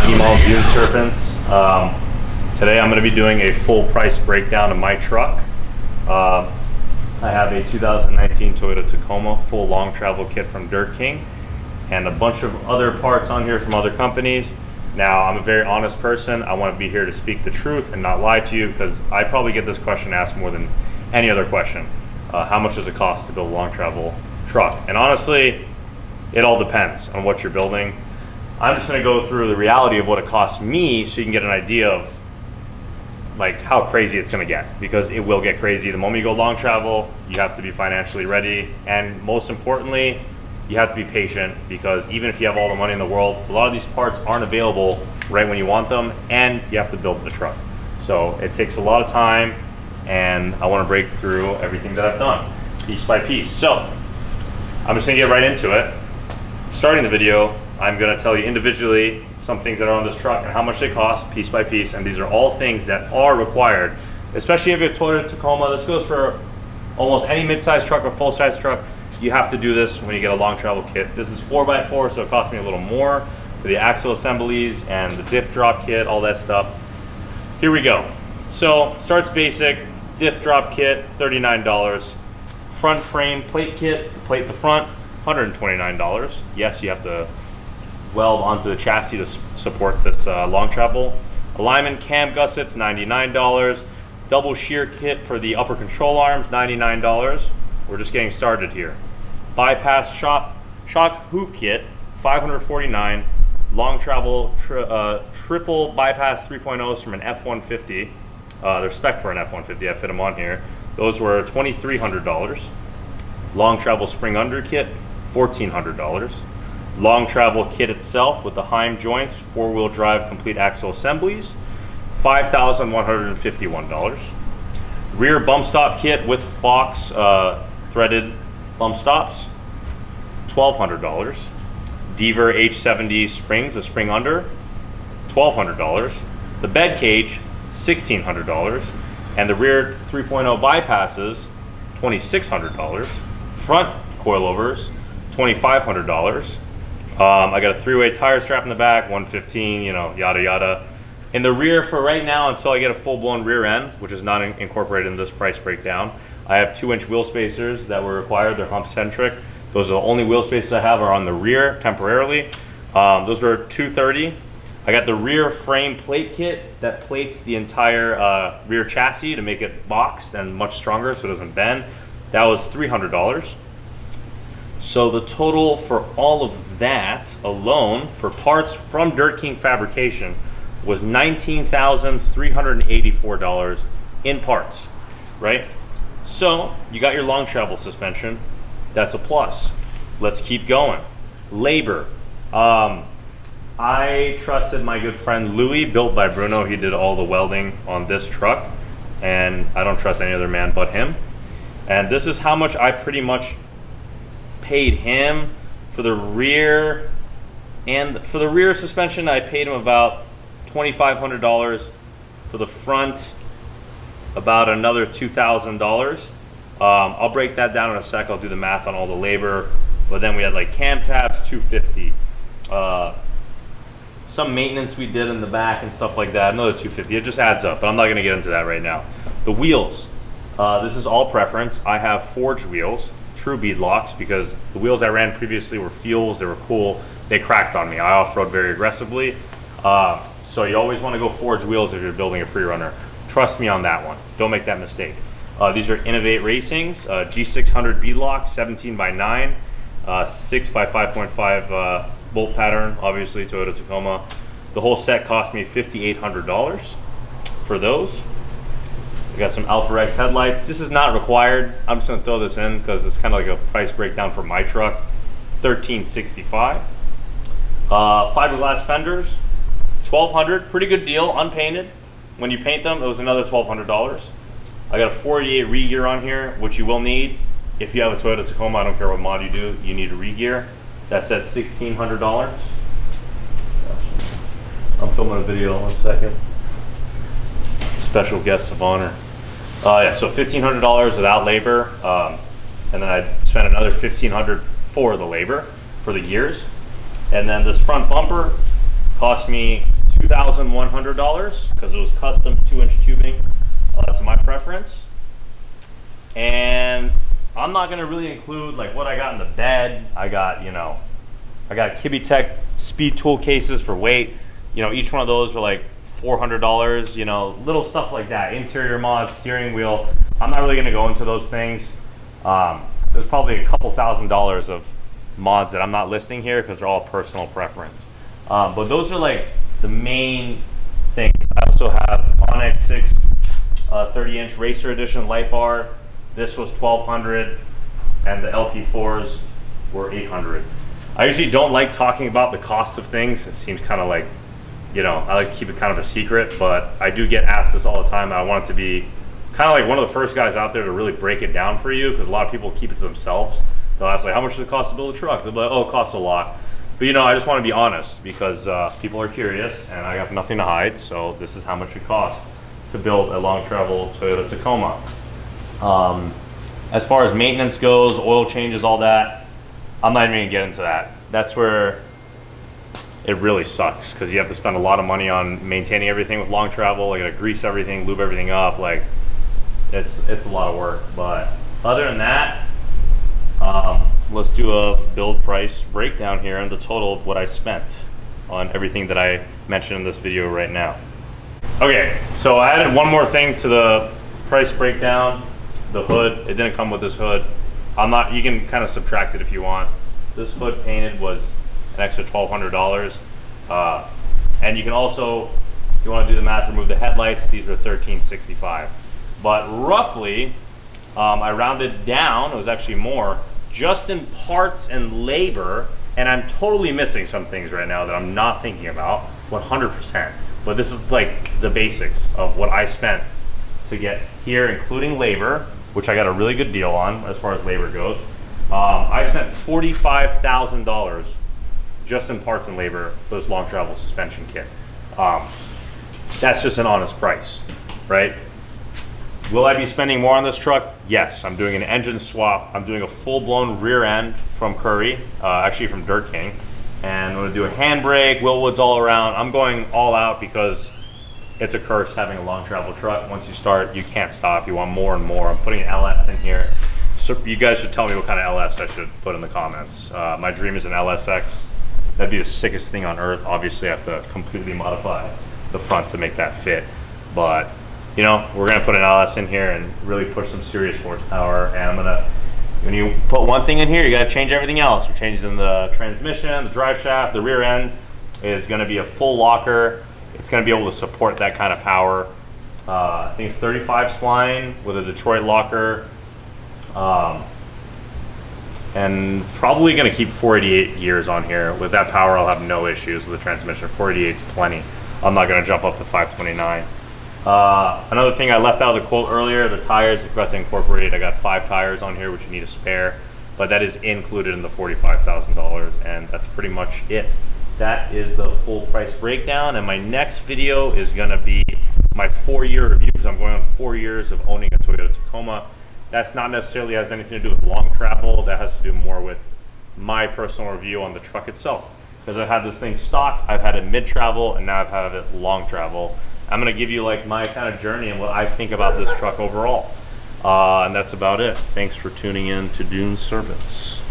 Emo View Serpents. Today I'm going to be doing a full price breakdown of my truck. I have a 2019 Toyota Tacoma full long travel kit from Dirt King and a bunch of other parts on here from other companies. Now, I'm a very honest person. I want to be here to speak the truth and not lie to you, because I probably get this question asked more than any other question. How much does it cost to build a long travel truck? And honestly, it all depends on what you're building. I'm just going to go through the reality of what it costs me so you can get an idea of like how crazy it's going to get, because it will get crazy. The moment you go long travel, you have to be financially ready, and most importantly, you have to be patient, because even if you have all the money in the world, a lot of these parts aren't available right when you want them, and you have to build the truck. So it takes a lot of time, and I want to break through everything that I've done piece by piece. So I'm just going to get right into it. Starting the video, I'm going to tell you individually some things that are on this truck and how much they cost piece by piece, and these are all things that are required, especially if you have a Toyota Tacoma. This goes for almost any mid-size truck or full-size truck. You have to do this when you get a long travel kit. This is 4x4, so it costs me a little more for the axle assemblies and the diff drop kit, all that stuff. Here we go. So starts basic, diff drop kit, $39. Front frame plate kit to plate the front, $129. Yes, you have to weld onto the chassis to support this long travel. Alignment cam gussets, $99. Double shear kit for the upper control arms, $99. We're just getting started here. Bypass shock hoop kit, $549. Long travel triple bypass 3.0s from an F-150. They're spec for an F-150, I fit them on here. Those were $2,300. Long travel spring under kit, $1,400. Long travel kit itself with the Heim joints, 4-wheel drive complete axle assemblies, $5,151. Rear bump stop kit with Fox threaded bump stops, $1,200. Deaver H70 springs, a spring under, $1,200. The bed cage, $1,600. And the rear 3.0 bypasses, $2,600. Front coilovers, $2,500. I got a 3-way tire strap in the back, 115, you know, yada yada. In the rear, for right now, until I get a full-blown rear end, which is not incorporated in this price breakdown, I have 2-inch wheel spacers that were required. They're hump-centric. Those are the only wheel spacers I have are on the rear temporarily. Those are $230. I got the rear frame plate kit that plates the entire rear chassis to make it boxed and much stronger so it doesn't bend. That was $300. So the total for all of that alone for parts from Dirt King Fabrication was $19,384 in parts, right? So you got your long travel suspension. That's a plus. Let's keep going. Labor. I trusted my good friend Louis, built by Bruno. He did all the welding on this truck, and I don't trust any other man but him. And this is how much I pretty much paid him for the rear. And for the rear suspension, I paid him about $2,500. For the front, about another $2,000. I'll break that down in a sec. I'll do the math on all the labor. But then we had like cam tabs, $250. Some maintenance we did in the back and stuff like that, another $250. It just adds up, but I'm not going to get into that right now. The wheels. This is all preference. I have forged wheels, true bead locks, because the wheels I ran previously were fuels. They were cool. They cracked on me. I off-road very aggressively. So you always want to go forged wheels if you're building a pre-runner. Trust me on that one. Don't make that mistake. These are Innovate Racing's G600 bead lock, 17x9, 6x5.5 bolt pattern, obviously Toyota Tacoma. The whole set cost me $5,800 for those. We got some Alpha Rex headlights. This is not required. I'm just gonna throw this in because it's kind of like a price breakdown for my truck. $1,365. Fiberglass fenders, $1,200. Pretty good deal, unpainted. When you paint them, it was another $1,200. I got a 48 re-gear on here, which you will need. If you have a Toyota Tacoma, I don't care what mod you do, you need a re-gear. That's at $1,600. I'm filming a video in 1 second. Special guest of honor. Yeah, so $1,500 without labor, and then I spent another $1,500 for the labor for the gears. And then this front bumper cost me $2,100 because it was custom 2-inch tubing to my preference. And I'm not gonna really include like what I got in the bed. I got Kibitech speed tool cases for weight. Each one of those were like $400, little stuff like that. Interior mods, steering wheel. I'm not really gonna go into those things. There's probably a couple $1,000s of mods that I'm not listing here because they're all personal preference. But those are like the main things. I also have Onyx 6 30-inch Racer Edition light bar. This was $1,200, and the LP4s were $800. I usually don't like talking about the cost of things. It seems kind of like, I like to keep it kind of a secret, but I do get asked this all the time, and I want it to be kind of like one of the first guys out there to really break it down for you, because a lot of people keep it to themselves. They'll ask like, how much does it cost to build a truck? They'll be like, oh, it costs a lot. But I just want to be honest, because people are curious, and I have nothing to hide, so this is how much it costs to build a long travel Toyota Tacoma. As far as maintenance goes, oil changes, all that, I'm not even gonna get into that. That's where it really sucks, because you have to spend a lot of money on maintaining everything with long travel. You gotta grease everything, lube everything up. Like, it's a lot of work. But other than that, let's do a build price breakdown here and the total of what I spent on everything that I mentioned in this video right now. Okay, so I added one more thing to the price breakdown. The hood. It didn't come with this hood. You can kind of subtract it if you want. This hood painted was an extra $1,200. And you can also, if you want to do the math, remove the headlights. These were $1,365. But roughly, I rounded down, it was actually more, just in parts and labor, and I'm totally missing some things right now that I'm not thinking about, 100%. But this is like the basics of what I spent to get here, including labor, which I got a really good deal on as far as labor goes. I spent $45,000 just in parts and labor for this long travel suspension kit. That's just an honest price, right? Will I be spending more on this truck? Yes, I'm doing an engine swap. I'm doing a full-blown rear end from Curry, actually from Dirt King. And I'm gonna do a handbrake, Willwoods all around. I'm going all out because it's a curse having a long travel truck. Once you start, you can't stop. You want more and more. I'm putting an LS in here. So you guys should tell me what kind of LS I should put in the comments. My dream is an LSX. That'd be the sickest thing on earth. Obviously I have to completely modify the front to make that fit. But we're gonna put an LS in here and really push some serious horsepower. And when you put one thing in here, you gotta change everything else. We're changing the transmission, the drive shaft, the rear end is gonna be a full locker. It's going to be able to support that kind of power. I think it's 35 spline with a Detroit locker. And probably going to keep 488 gears on here. With that power, I'll have no issues with the transmission. 488 is plenty. I'm not going to jump up to 529. Another thing I left out of the quote earlier, the tires, I forgot to incorporate. I got 5 tires on here, which you need a spare. But that is included in the $45,000, and that's pretty much it. That is the full price breakdown, and my next video is gonna be my 4-year review, because I'm going on 4 years of owning a Toyota Tacoma. That's not necessarily has anything to do with long travel. That has to do more with my personal review on the truck itself. Because I've had this thing stock, I've had it mid-travel, and now I've had it long travel. I'm gonna give you like my kind of journey and what I think about this truck overall. And that's about it. Thanks for tuning in to Dune Serpents.